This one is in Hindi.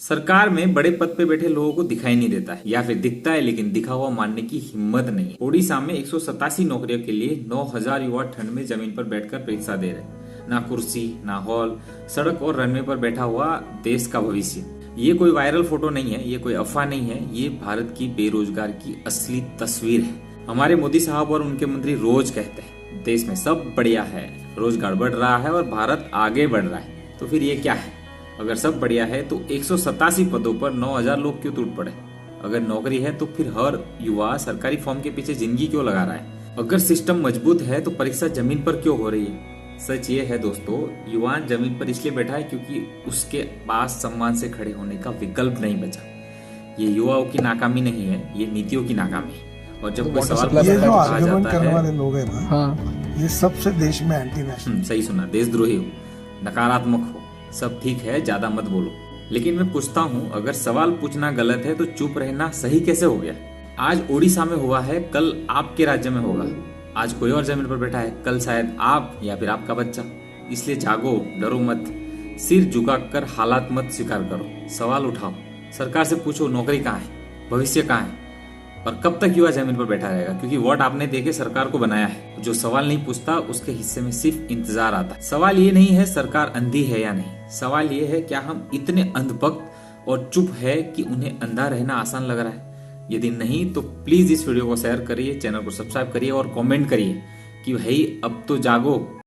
सरकार में बड़े पद पे बैठे लोगों को दिखाई नहीं देता है या फिर दिखता है लेकिन दिखा हुआ मानने की हिम्मत नहीं है। ओडिशा में 187 नौकरियों के लिए 9,000 युवा ठंड में जमीन पर बैठकर परीक्षा दे रहे। ना कुर्सी ना हॉल, सड़क और रनवे पर बैठा हुआ देश का भविष्य। ये कोई वायरल फोटो नहीं है, ये कोई अफवाह नहीं है, ये भारत की बेरोजगार की असली तस्वीर है। हमारे मोदी साहब और उनके मंत्री रोज कहते हैं देश में सब बढ़िया है, रोजगार बढ़ रहा है और भारत आगे बढ़ रहा है। तो फिर ये क्या है? अगर सब बढ़िया है तो 187 पदों पर 9,000 लोग क्यों टूट पड़े? अगर नौकरी है तो फिर हर युवा सरकारी फॉर्म के पीछे जिंदगी क्यों लगा रहा है? अगर सिस्टम मजबूत है तो परीक्षा जमीन पर क्यों हो रही है? सच ये है दोस्तों, युवा जमीन पर इसलिए बैठा है क्योंकि उसके पास सम्मान से खड़े होने का विकल्प नहीं बचा। ये युवाओं की नाकामी नहीं है, ये नीतियों की नाकामी है। और जब कोई सवाल ये जो कहा आर्गुमेंट जाता करने वाले है, लोग हैं ना, ये सबसे देश में एंटी नेशनल। सही सुना, देशद्रोही हो, नकारात्मक हो, सब ठीक है, ज्यादा मत बोलो। लेकिन मैं पूछता हूँ, अगर सवाल पूछना गलत है तो चुप रहना सही कैसे हो गया? आज ओडिशा में हुआ है, कल आपके राज्य में होगा। आज कोई और जमीन पर बैठा है, कल शायद आप या फिर आपका बच्चा। इसलिए जागो, डरो मत, सिर झुकाकर हालात मत स्वीकार करो, सवाल उठाओ, सरकार से पूछो नौकरी कहाँ है, भविष्य कहाँ है, और कब तक युवा जमीन पर बैठा रहेगा? क्योंकि वोट आपने देके सरकार को बनाया है। जो सवाल नहीं पूछता उसके हिस्से में सिर्फ इंतजार आता है। सवाल ये नहीं है सरकार अंधी है या नहीं, सवाल ये है क्या हम इतने अंधभक्त और चुप है कि उन्हें अंधा रहना आसान लग रहा है? यदि नहीं तो प्लीज इस वीडियो को शेयर करिए, चैनल को सब्सक्राइब करिए और कमेंट करिए कि भाई अब तो जागो।